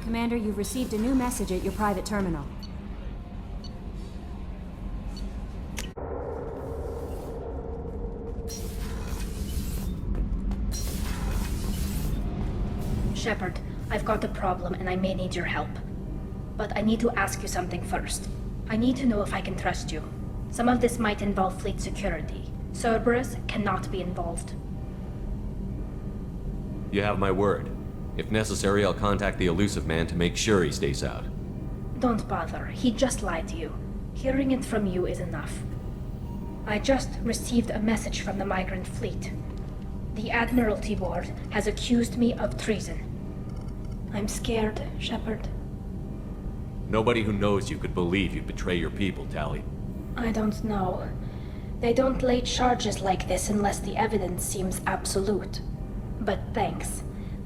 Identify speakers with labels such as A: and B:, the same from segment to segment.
A: Commander, you've received a new message at your private terminal.
B: Shepard, I've got a problem and I may need your help. But I need to ask you something first. I need to know if I can trust you. Some of this might involve fleet security. Cerberus cannot be involved.
C: You have my word. If necessary, I'll contact the elusive man to make sure he stays out.
B: Don't bother. He just lied to you. Hearing it from you is enough. I just received a message from the migrant fleet. The Admiralty Board has accused me of treason. I'm scared, Shepard.
C: Nobody who knows you could believe you'd betray your people, Tali.
B: I don't know. They don't lay charges like this unless the evidence seems absolute. But thanks.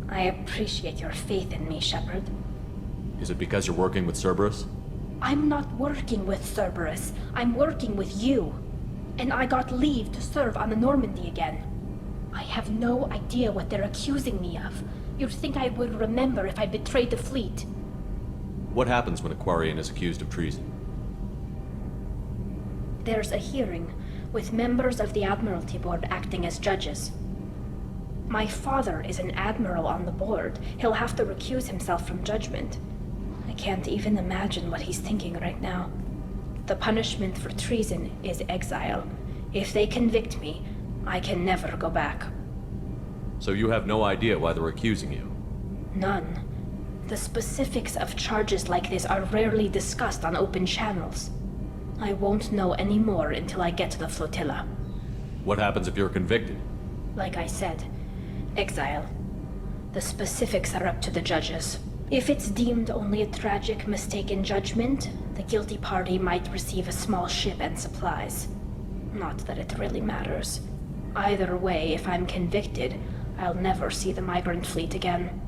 B: I appreciate your faith in me, Shepard.
C: Is it because you're working with Cerberus?
B: I'm not working with Cerberus. I'm working with you. And I got leave to serve on the Normandy again. I have no idea what they're accusing me of. You'd think I would remember if I betrayed the fleet.
C: What happens when a Quarian is accused of treason?
B: There's a hearing, with members of the Admiralty Board acting as judges. My father is an admiral on the board. He'll have to recuse himself from judgment. I can't even imagine what he's thinking right now. The punishment for treason is exile. If they convict me, I can never go back.
C: So you have no idea why they're accusing you?
B: None. The specifics of charges like this are rarely discussed on open channels. I won't know any more until I get to the flotilla.
C: What happens if you're convicted?
B: Like I said, exile. The specifics are up to the judges. If it's deemed only a tragic mistake in judgment, the guilty party might receive a small ship and supplies. Not that it really matters. Either way, if I'm convicted, I'll never see the migrant fleet again.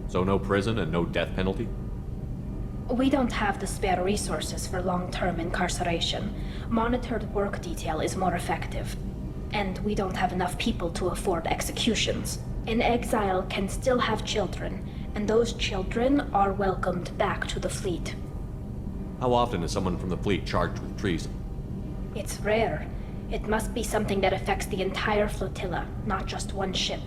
C: So no prison and no death penalty?
B: We don't have the spare resources for long-term incarceration. Monitored work detail is more effective. And we don't have enough people to afford executions. An exile can still have children, and those children are welcomed back to the fleet.
C: How often is someone from the fleet charged with treason?
B: It's rare. It must be something that affects the entire flotilla, not just one ship.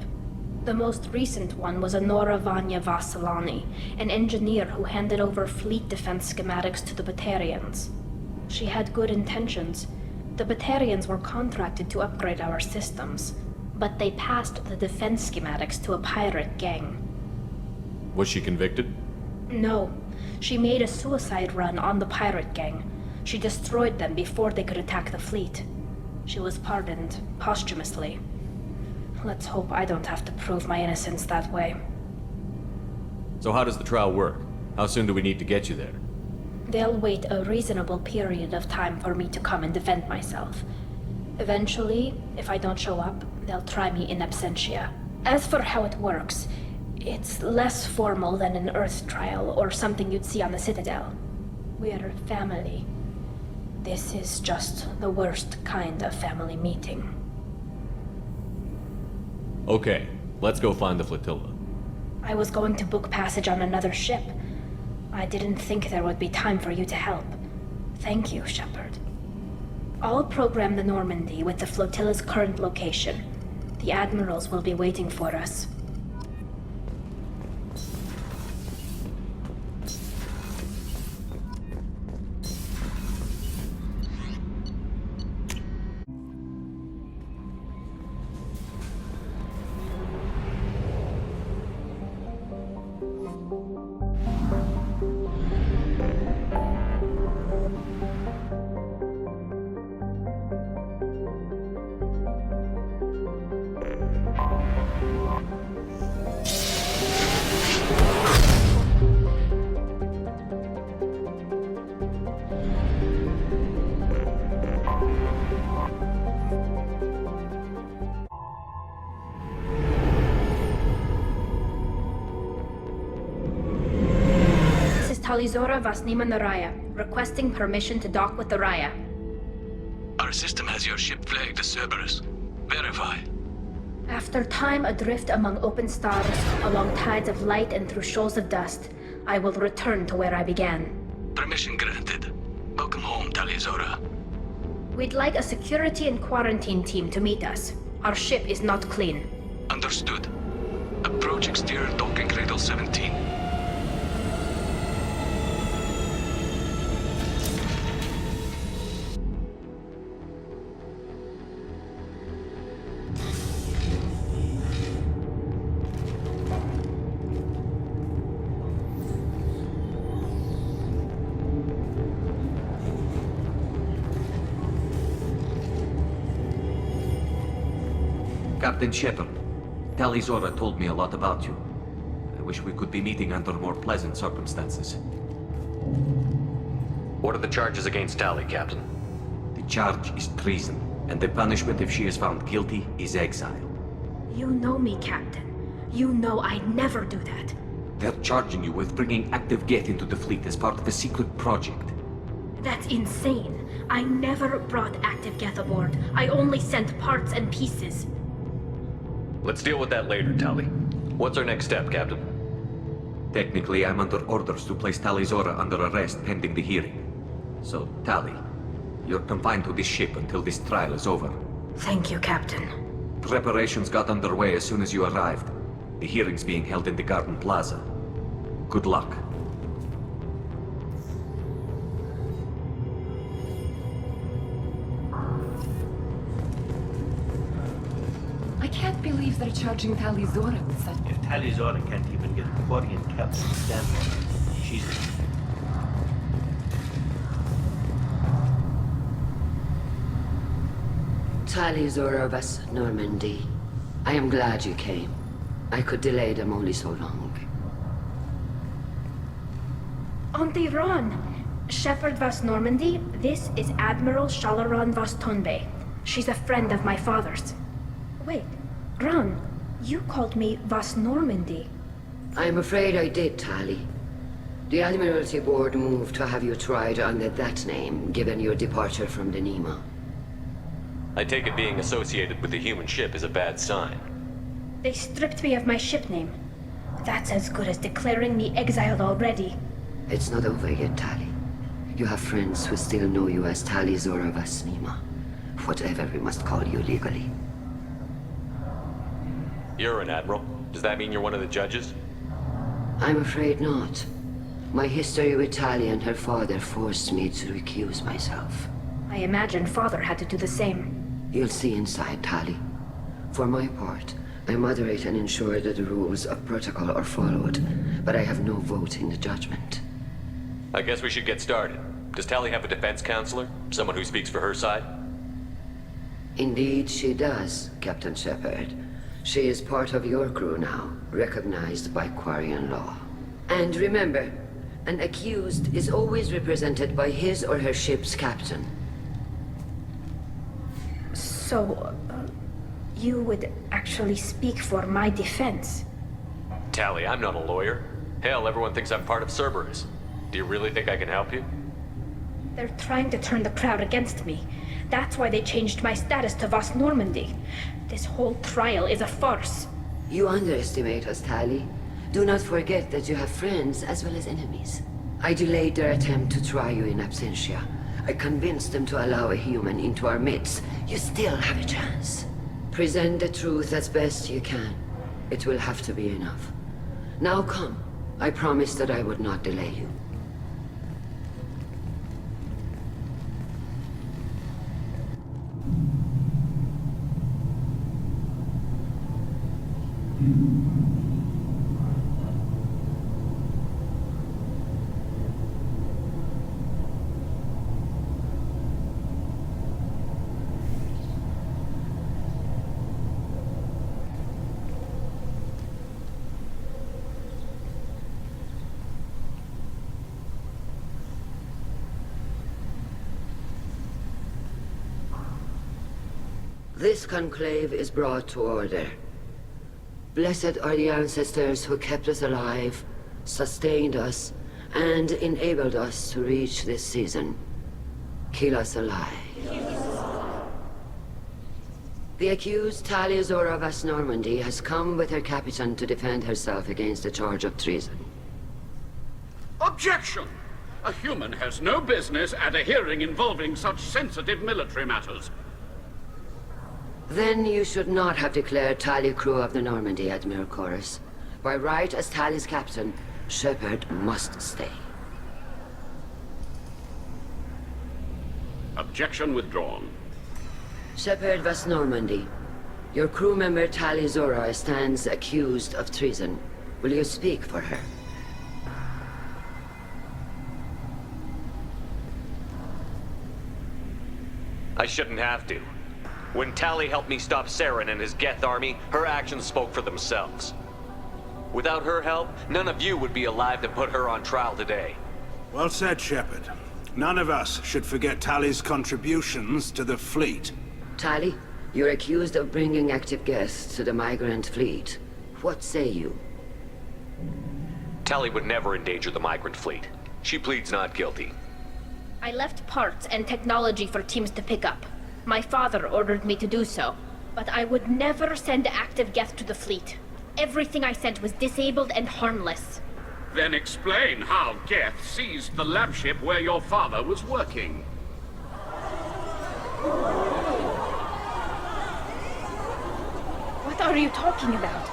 B: The most recent one was Honora Vanya Vassilani, an engineer who handed over fleet defense schematics to the Batarians. She had good intentions. The Batarians were contracted to upgrade our systems, but they passed the defense schematics to a pirate gang.
C: Was she convicted?
B: No. She made a suicide run on the pirate gang. She destroyed them before they could attack the fleet. She was pardoned posthumously. Let's hope I don't have to prove my innocence that way.
C: So how does the trial work? How soon do we need to get you there?
B: They'll wait a reasonable period of time for me to come and defend myself. Eventually, if I don't show up, they'll try me in absentia. As for how it works, it's less formal than an Earth trial or something you'd see on the Citadel. We're family. This is just the worst kind of family meeting.
C: Okay, let's go find the flotilla.
B: I was going to book passage on another ship. I didn't think there would be time for you to help. Thank you, Shepard. I'll program the Normandy with the flotilla's current location. The admirals will be waiting for us. Talizora Vasnima Naraya, requesting permission to dock with the Raya.
D: Our system has your ship flagged as Cerberus. Verify.
B: After time adrift among open stars, along tides of light and through shoals of dust, I will return to where I began.
D: Permission granted. Welcome home, Tali'Zorah.
B: We'd like a security and quarantine team to meet us. Our ship is not clean.
D: Understood. Approach exterior docking cradle 17.
E: Captain Shepard, Tali'Zorah told me a lot about you. I wish we could be meeting under more pleasant circumstances.
C: What are the charges against Tali, Captain?
E: The charge is treason, and the punishment if she is found guilty is exile.
B: You know me, Captain. You know I never do that.
E: They're charging you with bringing active Geth into the fleet as part of a secret project.
B: That's insane. I never brought active Geth aboard. I only sent parts and pieces.
C: Let's deal with that later, Tali. What's our next step, Captain?
E: Technically, I'm under orders to place Tali'Zorah under arrest pending the hearing. So, Tali, you're confined to this ship until this trial is over.
B: Thank you, Captain.
E: Preparations got underway as soon as you arrived. The hearing's being held in the Garden Plaza. Good luck.
F: I can't believe they're charging Tali'Zorah with such...
G: If Tali'Zorah can't even get a Quarian captain to stand on her, she's...
H: Tali'Zorah Vas Normandy. I am glad you came. I could delay them only so long.
B: Auntie Ron! Shepard Vas Normandy, this is Admiral Shalaran Vas Tonbe. She's a friend of my father's. Wait, Ron, you called me Vas Normandy.
H: I'm afraid I did, Tali. The Admiralty Board moved to have you tried under that name, given your departure from the Nema.
C: I take it being associated with the human ship is a bad sign.
B: They stripped me of my ship name. That's as good as declaring me exiled already.
H: It's not over yet, Tali. You have friends who still know you as Tali'Zorah Vas Nema. Whatever we must call you legally.
C: You're an admiral. Does that mean you're one of the judges?
H: I'm afraid not. My history with Tali and her father forced me to recuse myself.
B: I imagine father had to do the same.
H: You'll see inside, Tali. For my part, I moderate and ensure that the rules of protocol are followed, but I have no vote in the judgment.
C: I guess we should get started. Does Tali have a defense counselor? Someone who speaks for her side?
H: Indeed, she does, Captain Shepard. She is part of your crew now, recognized by Quarian law. And remember, an accused is always represented by his or her ship's captain.
B: So, you would actually speak for my defense?
C: Tali, I'm not a lawyer. Hell, everyone thinks I'm part of Cerberus. Do you really think I can help you?
B: They're trying to turn the crowd against me. That's why they changed my status to Vas Normandy. This whole trial is a farce.
H: You underestimate us, Tali. Do not forget that you have friends as well as enemies. I delayed their attempt to try you in absentia. I convinced them to allow a human into our midst. You still have a chance. Present the truth as best you can. It will have to be enough. Now come. I promised that I would not delay you. This conclave is brought to order. Blessed are the ancestors who kept us alive, sustained us, and enabled us to reach this season. Kill us alive. The accused Tali'Zorah Vas Normandy has come with her captain to defend herself against the charge of treason.
I: Objection! A human has no business at a hearing involving such sensitive military matters.
H: Then you should not have declared Tali crew of the Normandy, Admiral Chorus. By right as Tali's captain, Shepard must stay.
I: Objection withdrawn.
H: Shepard was Normandy. Your crew member Tali Zora stands accused of treason. Will you speak for her?
C: I shouldn't have to. When Tali helped me stop Saren and his Geth army, her actions spoke for themselves. Without her help, none of you would be alive to put her on trial today.
J: Well said, Shepard. None of us should forget Tali's contributions to the fleet.
H: Tali, you're accused of bringing active guests to the migrant fleet. What say you?
C: Tali would never endanger the migrant fleet. She pleads not guilty.
B: I left parts and technology for teams to pick up. My father ordered me to do so, but I would never send active Geth to the fleet. Everything I sent was disabled and harmless.
I: Then explain how Geth seized the lab ship where your father was working.
B: What are you talking about?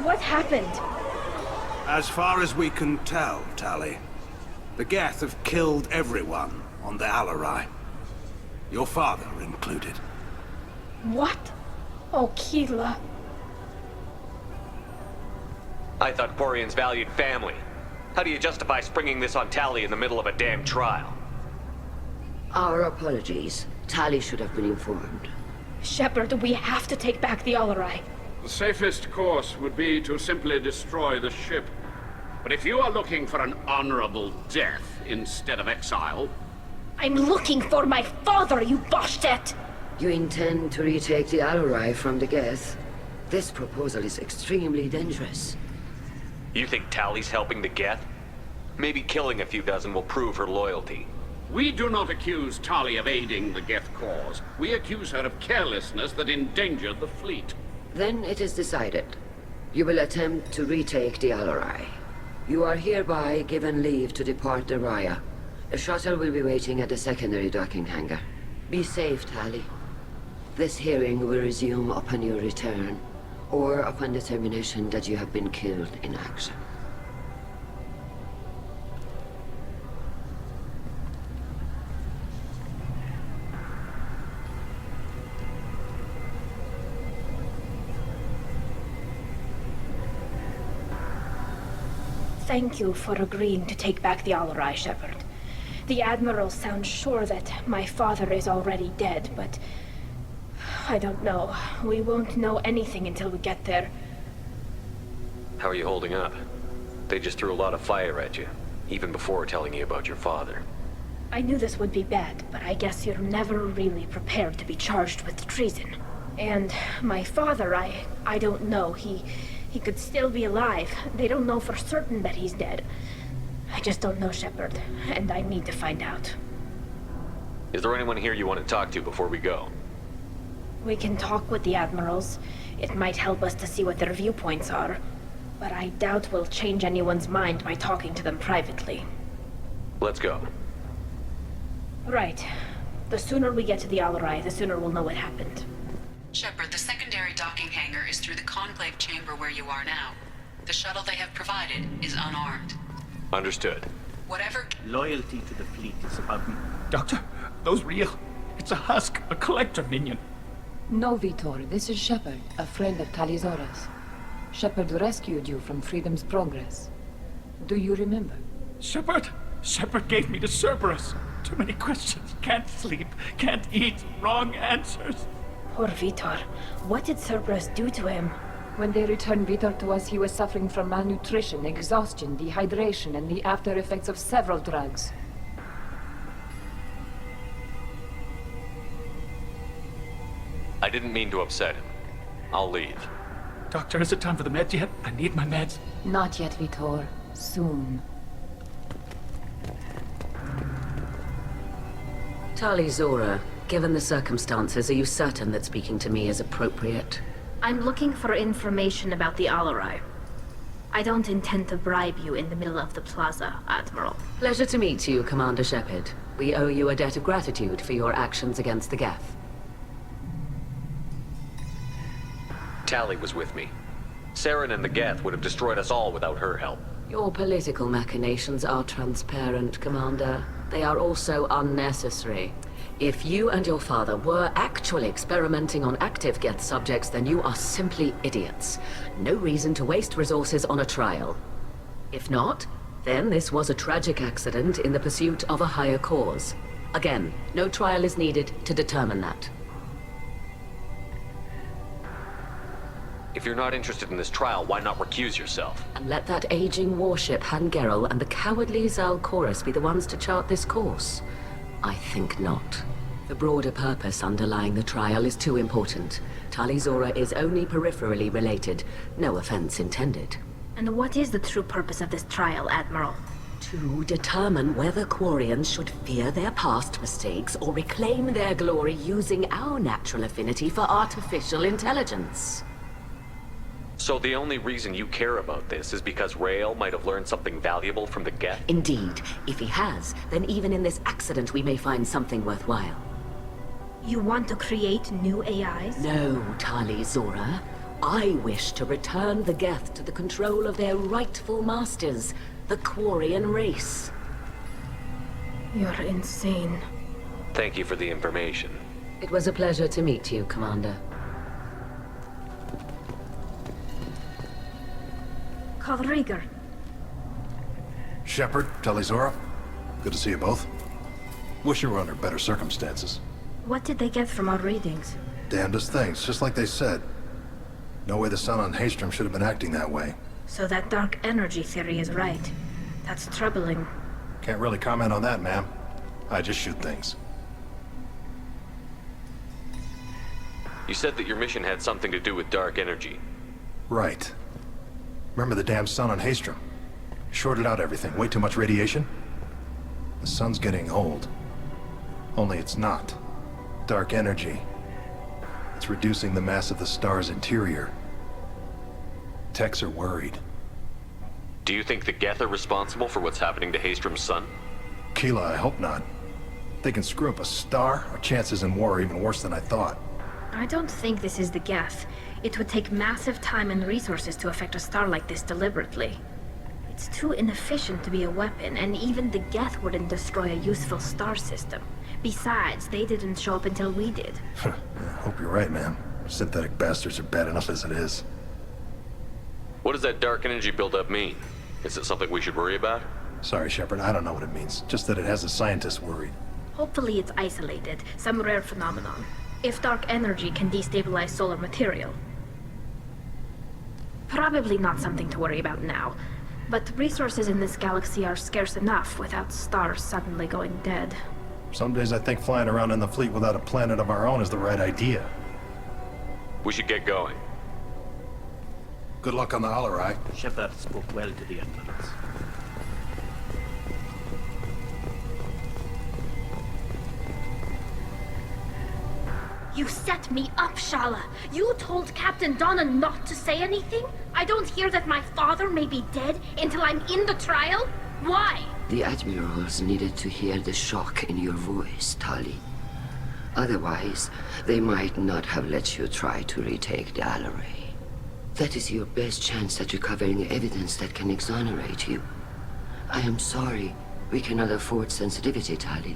B: What happened?
J: As far as we can tell, Tali, the Geth have killed everyone on the Alarai. Your father included.
B: What? Oh, Keela.
C: I thought Quarians valued family. How do you justify springing this on Tali in the middle of a damn trial?
H: Our apologies. Tali should have been informed.
B: Shepard, we have to take back the Alarai.
I: The safest course would be to simply destroy the ship. But if you are looking for an honorable death instead of exile...
B: I'm looking for my father, you Boshtet!
H: You intend to retake the Alarai from the Geth? This proposal is extremely dangerous.
C: You think Tali's helping the Geth? Maybe killing a few dozen will prove her loyalty.
I: We do not accuse Tali of aiding the Geth cause. We accuse her of carelessness that endangered the fleet.
H: Then it is decided. You will attempt to retake the Alarai. You are hereby given leave to depart the Raya. A shuttle will be waiting at the secondary docking hangar. Be safe, Tali. This hearing will resume upon your return, or upon determination that you have been killed in action.
B: Thank you for agreeing to take back the Alarai, Shepard. The Admiral sounds sure that my father is already dead, but... I don't know. We won't know anything until we get there.
C: How are you holding up? They just threw a lot of fire at you, even before telling you about your father.
B: I knew this would be bad, but I guess you're never really prepared to be charged with treason. And my father, I don't know. He could still be alive. They don't know for certain that he's dead. I just don't know, Shepard, and I need to find out.
C: Is there anyone here you want to talk to before we go?
B: We can talk with the Admirals. It might help us to see what their viewpoints are. But I doubt we'll change anyone's mind by talking to them privately.
C: Let's go.
B: Right. The sooner we get to the Alarai, the sooner we'll know what happened.
K: Shepard, the secondary docking hangar is through the conclave chamber where you are now. The shuttle they have provided is unarmed.
C: Understood.
K: Whatever...
G: Loyalty to the fleet is about me.
L: Doctor, those real. It's a husk, a collector minion.
F: No, Vitor, this is Shepard, a friend of Tali Zora's. Shepard rescued you from Freedom's Progress. Do you remember?
L: Shepard gave me to Cerberus. Too many questions. Can't sleep, can't eat, wrong answers.
B: Poor Vitor. What did Cerberus do to him?
F: When they returned Vitor to us, he was suffering from malnutrition, exhaustion, dehydration, and the after effects of several drugs.
C: I didn't mean to upset him. I'll leave.
L: Doctor, is it time for the meds yet? I need my meds.
F: Not yet, Vitor. Soon.
M: Tali Zora, given the circumstances, are you certain that speaking to me is appropriate?
B: I'm looking for information about the Alarai. I don't intend to bribe you in the middle of the plaza, Admiral.
M: Pleasure to meet you, Commander Shepard. We owe you a debt of gratitude for your actions against the Geth.
C: Tali was with me. Saren and the Geth would have destroyed us all without her help.
M: Your political machinations are transparent, Commander. They are also unnecessary. If you and your father were actually experimenting on active Geth subjects, then you are simply idiots. No reason to waste resources on a trial. If not, then this was a tragic accident in the pursuit of a higher cause. Again, no trial is needed to determine that.
C: If you're not interested in this trial, why not recuse yourself?
M: And let that aging warship Hangerel and the cowardly Zalcorus be the ones to chart this course? I think not. The broader purpose underlying the trial is too important. Talizora is only peripherally related. No offense intended.
B: And what is the true purpose of this trial, Admiral?
M: To determine whether Quarians should fear their past mistakes or reclaim their glory using our natural affinity for artificial intelligence.
C: So the only reason you care about this is because Rael might have learned something valuable from the Geth?
M: Indeed. If he has, then even in this accident we may find something worthwhile.
B: You want to create new AIs?
M: No, Talizora. I wish to return the Geth to the control of their rightful masters, the Quarian race.
B: You're insane.
C: Thank you for the information.
M: It was a pleasure to meet you, Commander.
B: Rieger.
N: Shepard, Talizora. Good to see you both. Wish you were under better circumstances.
B: What did they get from our readings?
N: Damnedest things, just like they said. No way the sun on Haystrom should have been acting that way.
B: So that dark energy theory is right. That's troubling.
N: Can't really comment on that, ma'am. I just shoot things.
C: You said that your mission had something to do with dark energy.
N: Right. Remember the damn sun on Haystrom? Shorted out everything. Way too much radiation? The sun's getting old. Only it's not. Dark energy. It's reducing the mass of the star's interior. Techs are worried.
C: Do you think the Geth are responsible for what's happening to Haystrom's sun?
N: Keela, I hope not. They can screw up a star. Our chances in war are even worse than I thought.
B: I don't think this is the Geth. It would take massive time and resources to affect a star like this deliberately. It's too inefficient to be a weapon, and even the Geth wouldn't destroy a useful star system. Besides, they didn't show up until we did.
N: I hope you're right, ma'am. Synthetic bastards are bad enough as it is.
C: What does that dark energy buildup mean? Is it something we should worry about?
N: Sorry, Shepard, I don't know what it means. Just that it has the scientists worried.
B: Hopefully it's isolated, some rare phenomenon. If dark energy can destabilize solar material. Probably not something to worry about now. But resources in this galaxy are scarce enough without stars suddenly going dead.
N: Some days I think flying around in the fleet without a planet of our own is the right idea.
C: We should get going.
N: Good luck on the Alarai.
G: Shepard spoke well to the admirals.
B: You set me up, Shala. You told Captain Donna not to say anything? I don't hear that my father may be dead until I'm in the trial? Why?
H: The admirals needed to hear the shock in your voice, Tali. Otherwise, they might not have let you try to retake the Alarai. That is your best chance at recovering evidence that can exonerate you. I am sorry. We cannot afford sensitivity, Tali.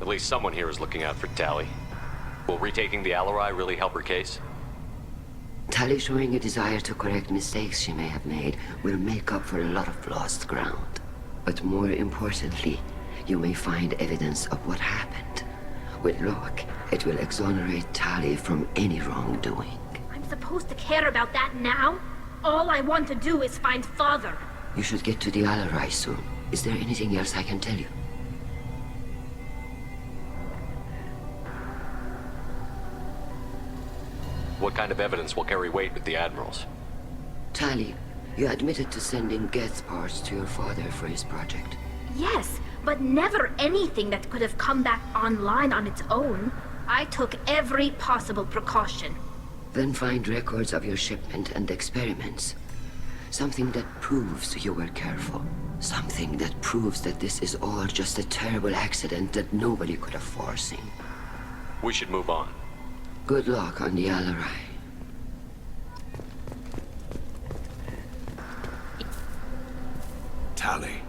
C: At least someone here is looking out for Tali. Will retaking the Alarai really help her case?
H: Tali showing a desire to correct mistakes she may have made will make up for a lot of lost ground. But more importantly, you may find evidence of what happened. With luck, it will exonerate Tali from any wrongdoing.
B: I'm supposed to care about that now? All I want to do is find Father.
H: You should get to the Alarai soon. Is there anything else I can tell you?
C: What kind of evidence will carry weight with the admirals?
H: Tali, you admitted to sending Geth parts to your father for his project.
B: Yes, but never anything that could have come back online on its own. I took every possible precaution.
H: Then find records of your shipment and experiments. Something that proves you were careful. Something that proves that this is all just a terrible accident that nobody could have foreseen.
C: We should move on.
H: Good luck on the Alarai.
J: Tali,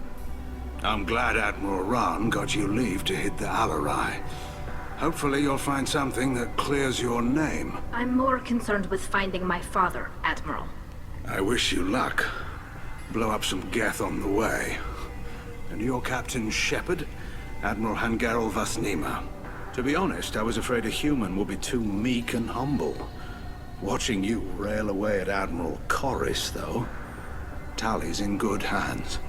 J: I'm glad Admiral Rahn got you leave to hit the Alarai. Hopefully you'll find something that clears your name.
B: I'm more concerned with finding my father, Admiral.
J: I wish you luck. Blow up some Geth on the way. And your Captain Shepard, Admiral Hangarel Vasnima. To be honest, I was afraid a human would be too meek and humble. Watching you rail away at Admiral Corris, though, Tali's in good hands.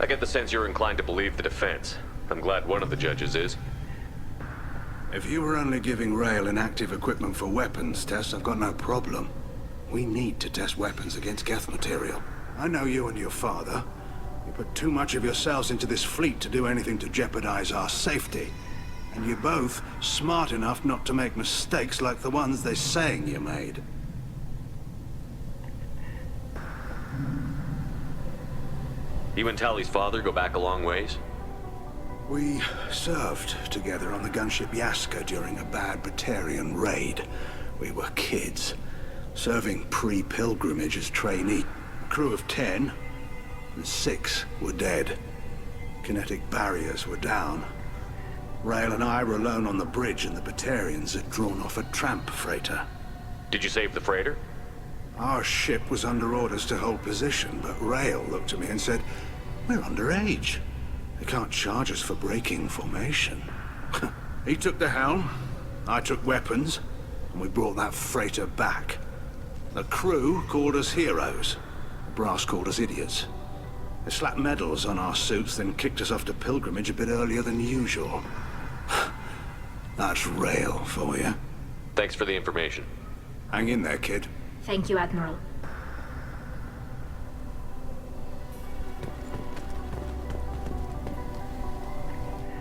C: I get the sense you're inclined to believe the defense. I'm glad one of the judges is.
J: If you were only giving Rail inactive equipment for weapons tests, I've got no problem. We need to test weapons against Geth material. I know you and your father. You put too much of yourselves into this fleet to do anything to jeopardize our safety. And you're both smart enough not to make mistakes like the ones they're saying you made.
C: You and Tali's father go back a long ways?
J: We served together on the gunship Yaska during a bad Batarian raid. We were kids, serving pre-pilgrimage as trainee. A crew of 10, and 6 were dead. Kinetic barriers were down. Rail and I were alone on the bridge, and the Batarians had drawn off a tramp freighter.
C: Did you save the freighter?
J: Our ship was under orders to hold position, but Rail looked at me and said, "We're underage. They can't charge us for breaking formation." He took the helm, I took weapons, and we brought that freighter back. The crew called us heroes. The brass called us idiots. They slapped medals on our suits, then kicked us off to pilgrimage a bit earlier than usual. That's Rail for you.
C: Thanks for the information.
J: Hang in there, kid.
B: Thank you, Admiral.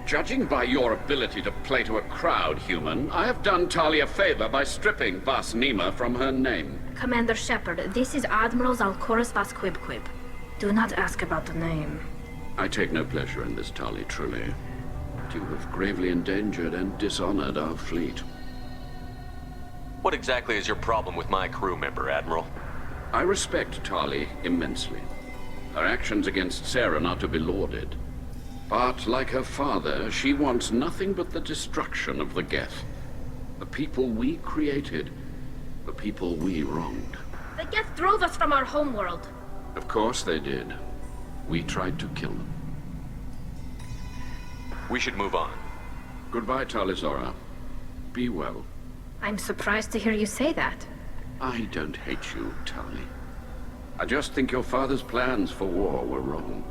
I: Judging by your ability to play to a crowd, human, I have done Tali a favor by stripping Vasnima from her name.
B: Commander Shepard, this is Admiral Zalkoris Vasquibquib. Do not ask about the name.
I: I take no pleasure in this, Tali, truly. But you have gravely endangered and dishonored our fleet.
C: What exactly is your problem with my crew member, Admiral?
I: I respect Tali immensely. Her actions against Saren are to be lauded. But, like her father, she wants nothing but the destruction of the Geth. The people we created. The people we wronged.
B: The Geth drove us from our homeworld.
I: Of course they did. We tried to kill them.
C: We should move on.
I: Goodbye, Talizora. Be well.
B: I'm surprised to hear you say that.
I: I don't hate you, Tali. I just think your father's plans for war were wrong.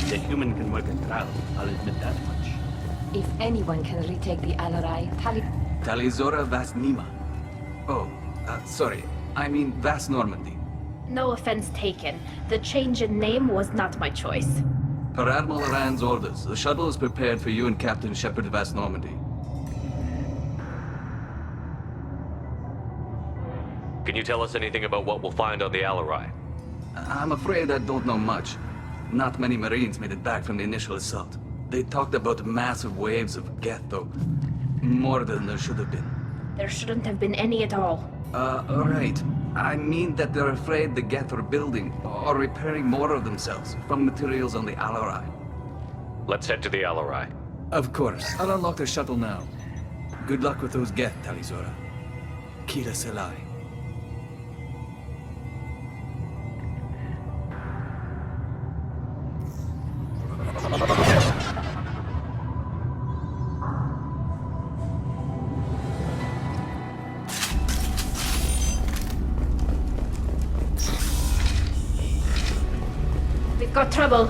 G: The human can work a crowd, I'll admit that much.
F: If anyone can retake the Alarai,
O: Talizora Vasnima. Oh, sorry. I mean Vas Normandy.
B: No offense taken. The change in name was not my choice.
O: Per Admiral Rand's orders, the shuttle is prepared for you and Captain Shepard Vas Normandy.
C: Can you tell us anything about what we'll find on the Alarai?
O: I'm afraid I don't know much. Not many Marines made it back from the initial assault. They talked about massive waves of Geth, though. More than there should have been.
B: There shouldn't have been any at all.
O: Right. I mean that they're afraid the Geth are building or repairing more of themselves from materials on the Alarai.
C: Let's head to the Alarai.
O: Of course. I'll unlock the shuttle now. Good luck with those Geth, Talizora. Kira Selai.
B: We've got trouble.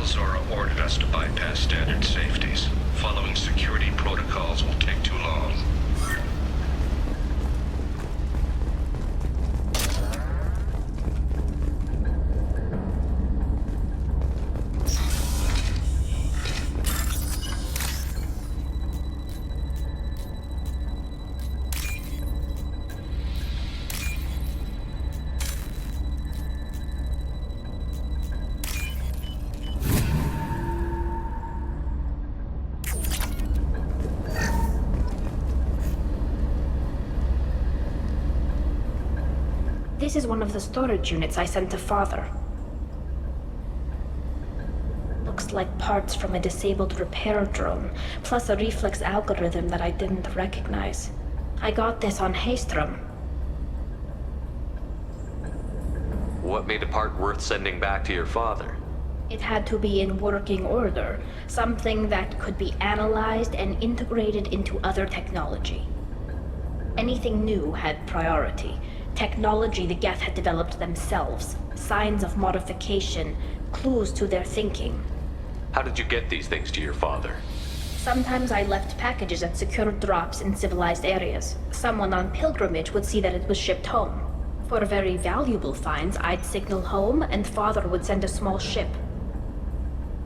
D: Rail Zora ordered us to bypass standard safeties. Following security protocols will take too long.
B: This is one of the storage units I sent to Father. Looks like parts from a disabled repair drone, plus a reflex algorithm that I didn't recognize. I got this on Haystrom.
C: What made a part worth sending back to your father?
B: It had to be in working order, something that could be analyzed and integrated into other technology. Anything new had priority. Technology the Geth had developed themselves, signs of modification, clues to their thinking.
C: How did you get these things to your father?
B: Sometimes I left packages at secured drops in civilized areas. Someone on pilgrimage would see that it was shipped home. For very valuable finds, I'd signal home, and Father would send a small ship.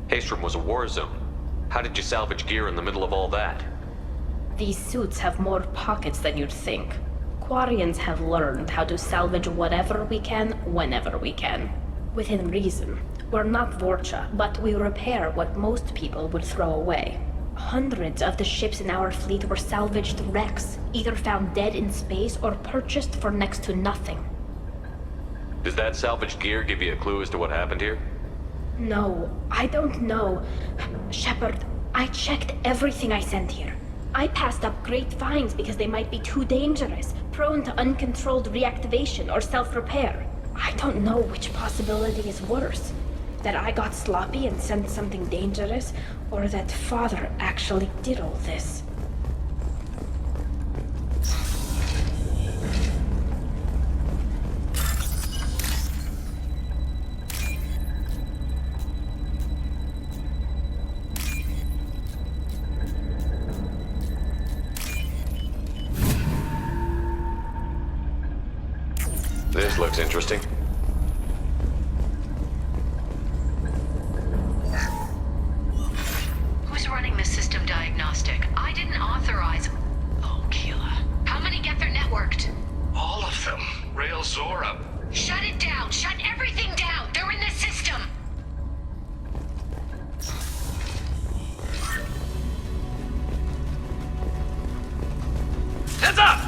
C: Haystrom was a war zone. How did you salvage gear in the middle of all that?
B: These suits have more pockets than you'd think. Quarians have learned how to salvage whatever we can, whenever we can. Within reason. We're not Vorcha, but we repair what most people would throw away. Hundreds of the ships in our fleet were salvaged wrecks, either found dead in space or purchased for next to nothing.
C: Does that salvaged gear give you a clue as to what happened here?
B: No, I don't know. Shepard, I checked everything I sent here. I passed up great finds because they might be too dangerous, prone to uncontrolled reactivation or self-repair. I don't know which possibility is worse. That I got sloppy and sent something dangerous, or that Father actually did all this.
C: This looks interesting.
K: Who's running the system diagnostic? I didn't authorize... Oh, Keela. How many get their networked?
D: All of them. Rail Zora.
K: Shut it down! Shut everything down! They're in the system!
L: Heads up!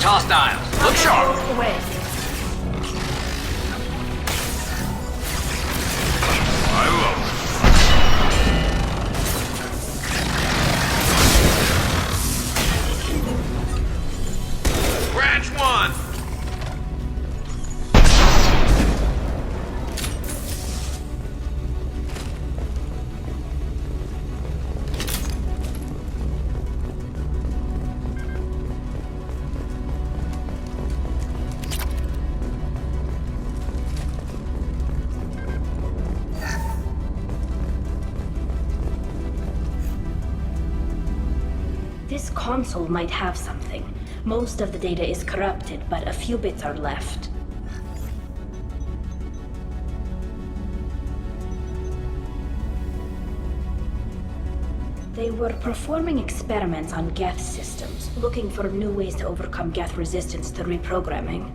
L: Hostiles! Look sharp!
B: Away.
L: I love it. Branch 1!
B: This console might have something. Most of the data is corrupted, but a few bits are left. They were performing experiments on Geth systems, looking for new ways to overcome Geth resistance to reprogramming.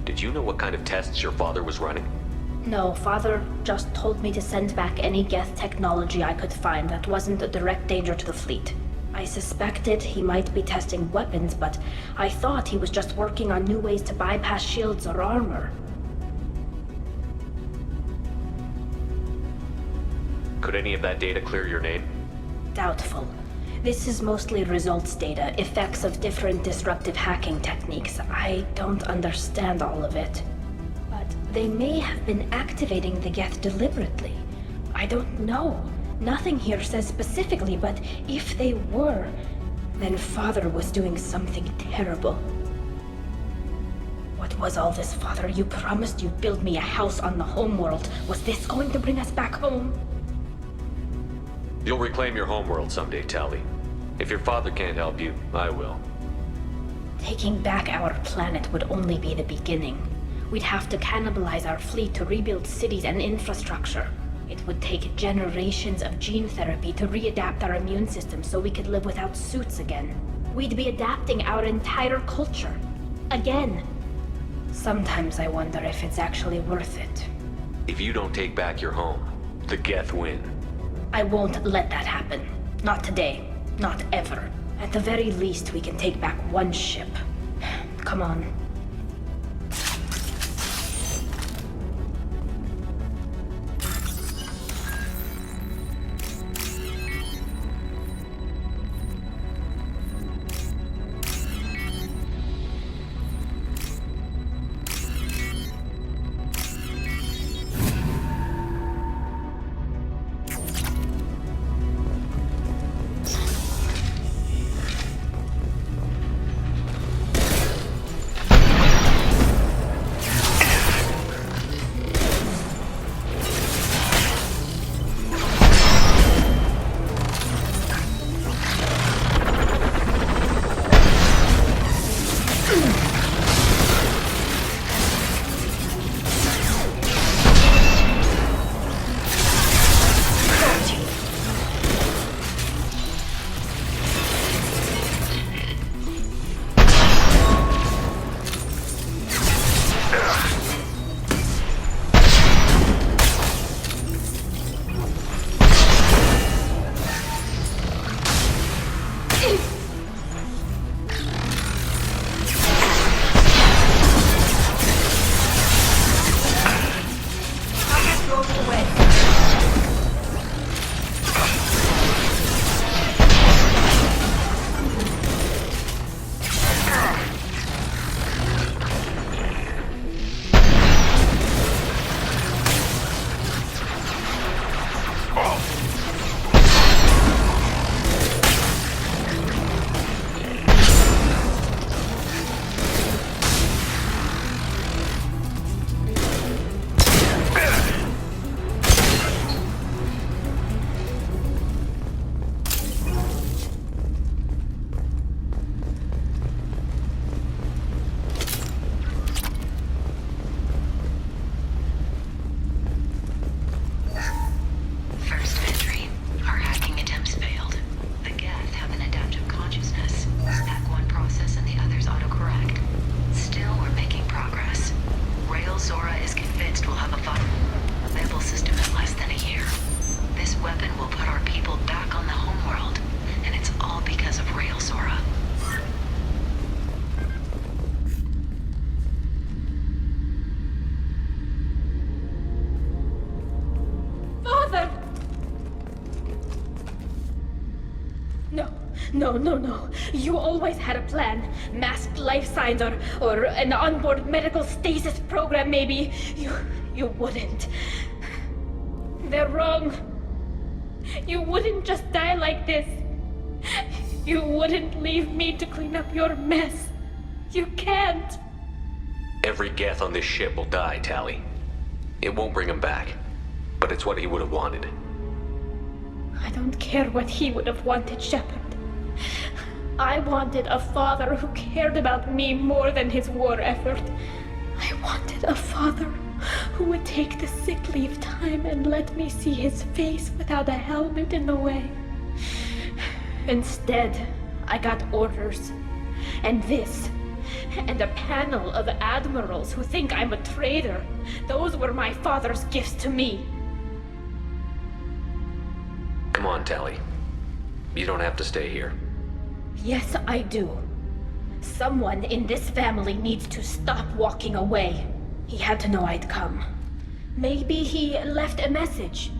C: Did you know what kind of tests your father was running?
B: No, Father just told me to send back any Geth technology I could find that wasn't a direct danger to the fleet. I suspected he might be testing weapons, but I thought he was just working on new ways to bypass shields or armor.
C: Could any of that data clear your name?
B: Doubtful. This is mostly results data, effects of different disruptive hacking techniques. I don't understand all of it. But they may have been activating the Geth deliberately. I don't know. Nothing here says specifically, but if they were, then Father was doing something terrible. What was all this, Father? You promised you'd build me a house on the homeworld. Was this going to bring us back home?
C: You'll reclaim your homeworld someday, Tali. If your father can't help you, I will.
B: Taking back our planet would only be the beginning. We'd have to cannibalize our fleet to rebuild cities and infrastructure. It would take generations of gene therapy to readapt our immune system so we could live without suits again. We'd be adapting our entire culture. Again. Sometimes I wonder if it's actually worth it.
C: If you don't take back your home, the Geth win.
B: I won't let that happen. Not today. Not ever. At the very least, we can take back one ship. Come on. No. You always had a plan. Masked life signs or an onboard medical stasis program, maybe. You wouldn't. They're wrong. You wouldn't just die like this. You wouldn't leave me to clean up your mess. You can't.
C: Every Geth on this ship will die, Tali. It won't bring him back, but it's what he would have wanted.
B: I don't care what he would have wanted, Shepard. I wanted a father who cared about me more than his war effort. I wanted a father who would take the sick leave time and let me see his face without a helmet in the way. Instead, I got orders. And this. And a panel of admirals who think I'm a traitor. Those were my father's gifts to me.
C: Come on, Tali. You don't have to stay here.
B: Yes, I do. Someone in this family needs to stop walking away. He had to know I'd come. Maybe he left a message.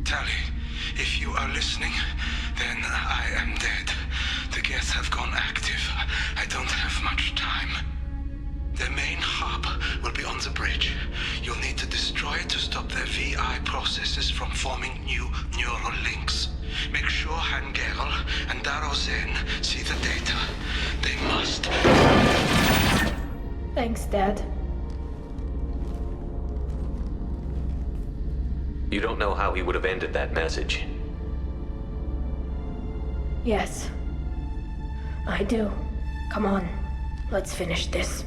J: Tali, if you are listening, then I am dead. The Geth have gone active. I don't have much time. Their main hub will be on the bridge. You'll need to destroy it to stop their VI processes from forming new neural links. Make sure Hangerl and Darozen see the data. They must.
B: Thanks, Dad.
C: You don't know how he would have ended that message.
B: Yes. I do. Come on. Let's finish this.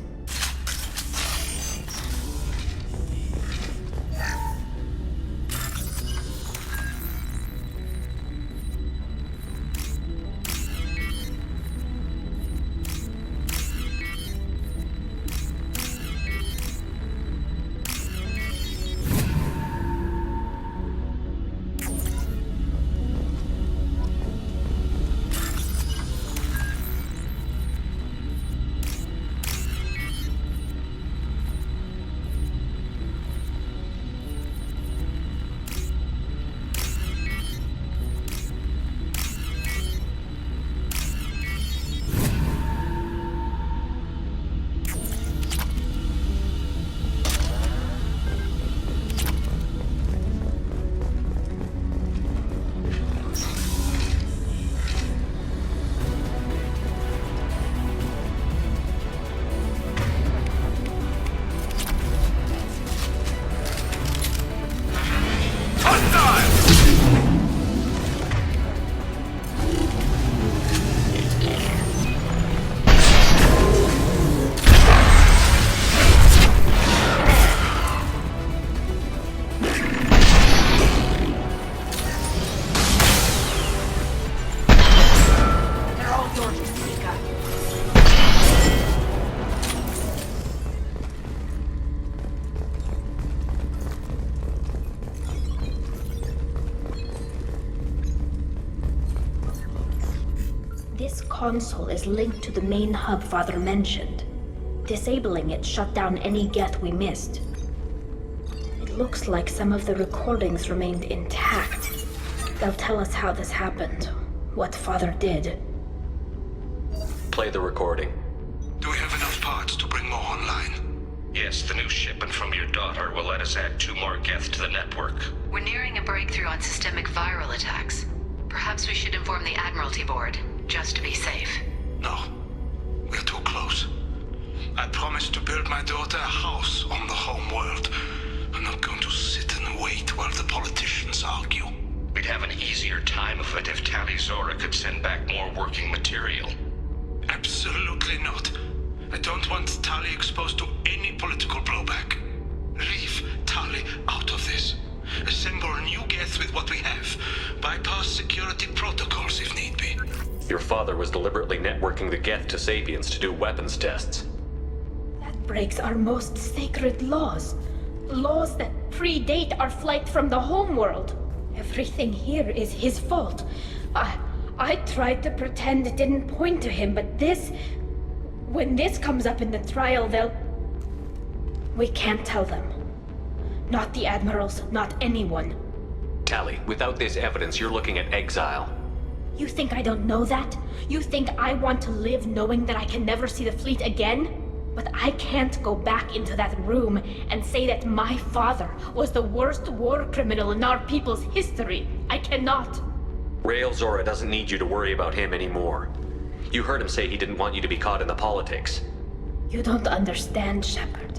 B: This console is linked to the main hub Father mentioned. Disabling it shut down any Geth we missed. It looks like some of the recordings remained intact. They'll tell us how this happened, what Father did.
C: Play the recording.
J: Do we have enough parts to bring more online?
D: Yes, the new shipment from your daughter will let us add 2 more Geth to the network.
K: We're nearing a breakthrough on systemic viral attacks. Perhaps we should inform the Admiralty Board, just to be safe.
J: No. We're too close. I promised to build my daughter a house on the home world. I'm not going to sit and wait while the politicians argue.
D: We'd have an easier time of it if Tali Zora could send back more working material.
J: Absolutely not. I don't want Tali exposed to any political blowback. Leave Tali out of this. Assemble a new Geth with what we have. Bypass security protocols if need be.
C: Your father was deliberately networking the Geth to Sapiens to do weapons tests.
B: That breaks our most sacred laws. Laws that predate our flight from the homeworld. Everything here is his fault. I tried to pretend it didn't point to him, but this... When this comes up in the trial, they'll... We can't tell them. Not the admirals, not anyone.
C: Tali, without this evidence, you're looking at exile.
B: You think I don't know that? You think I want to live knowing that I can never see the fleet again? But I can't go back into that room and say that my father was the worst war criminal in our people's history. I cannot.
C: Rael Zora doesn't need you to worry about him anymore. You heard him say he didn't want you to be caught in the politics.
B: You don't understand, Shepard.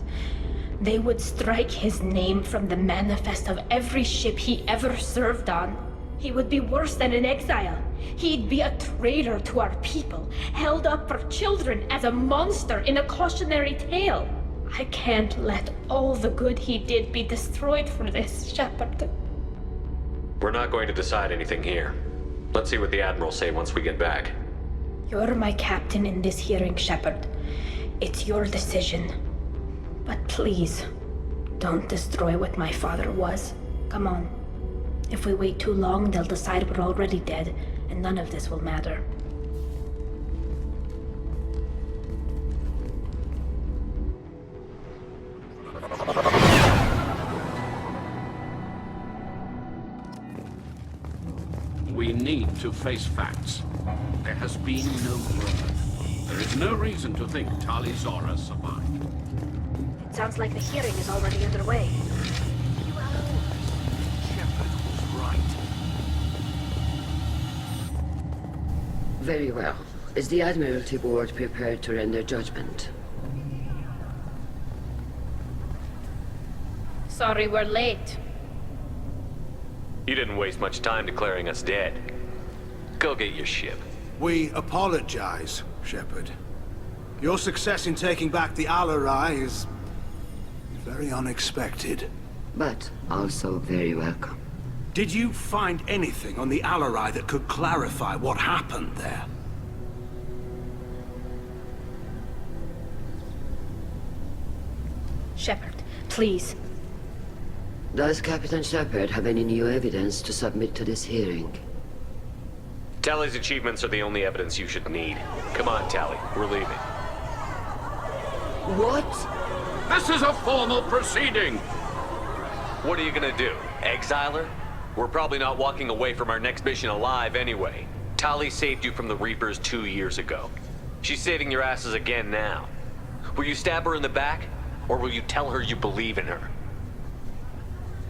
B: They would strike his name from the manifest of every ship he ever served on. He would be worse than an exile. He'd be a traitor to our people, held up for children as a monster in a cautionary tale. I can't let all the good he did be destroyed for this, Shepard.
C: We're not going to decide anything here. Let's see what the Admiral say once we get back.
B: You're my captain in this hearing, Shepard. It's your decision. But please, don't destroy what my father was. Come on. If we wait too long, they'll decide we're already dead, and none of this will matter.
I: We need to face facts. There has been no murder. There is no reason to think Tali Zora survived.
B: It sounds like the hearing is already underway.
I: Shepard was right.
H: Very well. Is the Admiralty Board prepared to render judgment?
B: Sorry we're late.
C: You didn't waste much time declaring us dead. Go get your ship.
J: We apologize, Shepard. Your success in taking back the Al-Arai is very unexpected.
H: But also very welcome.
J: Did you find anything on the Al-Arai that could clarify what happened there?
B: Shepard, please.
H: Does Captain Shepard have any new evidence to submit to this hearing?
C: Tally's achievements are the only evidence you should need. Come on, Tally. We're leaving.
H: What?
I: This is a formal proceeding!
C: What are you gonna do? Exile her? We're probably not walking away from our next mission alive anyway. Tali saved you from the Reapers 2 years ago. She's saving your asses again now. Will you stab her in the back? Or will you tell her you believe in her?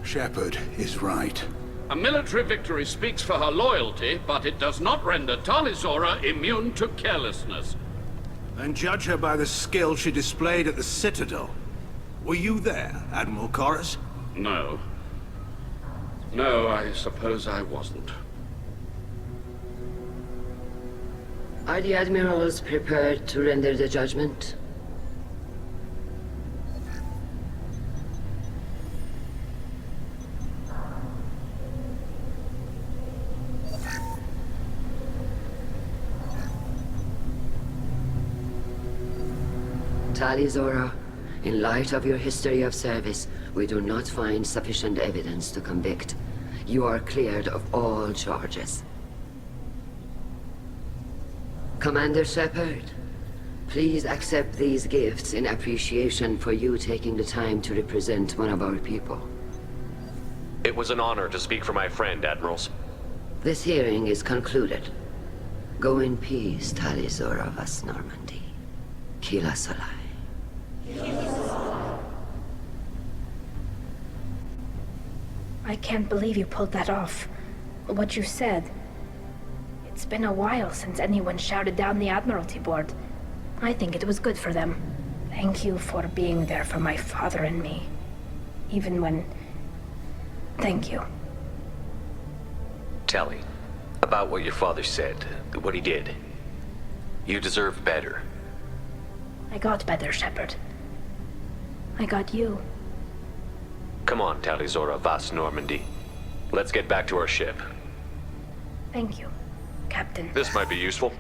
J: Shepard is right.
I: A military victory speaks for her loyalty, but it does not render Tali Zora immune to carelessness.
J: And judge her by the skill she displayed at the Citadel. Were you there, Admiral Chorus?
I: No. No, I suppose I wasn't.
H: Are the Admirals prepared to render the judgment? Tali Zora, in light of your history of service, we do not find sufficient evidence to convict. You are cleared of all charges. Commander Shepard, please accept these gifts in appreciation for you taking the time to represent one of our people.
C: It was an honor to speak for my friend, Admirals.
H: This hearing is concluded. Go in peace, Tali Zora vas Normandy. Kila Solai.
B: I can't believe you pulled that off. What you said. It's been a while since anyone shouted down the Admiralty Board. I think it was good for them. Thank you for being there for my father and me. Even when... Thank you.
C: Tally, about what your father said, what he did. You deserve better.
B: I got better, Shepard. I got you.
C: Come on, Tali Zora vas Normandy. Let's get back to our ship.
B: Thank you, Captain.
C: This might be useful.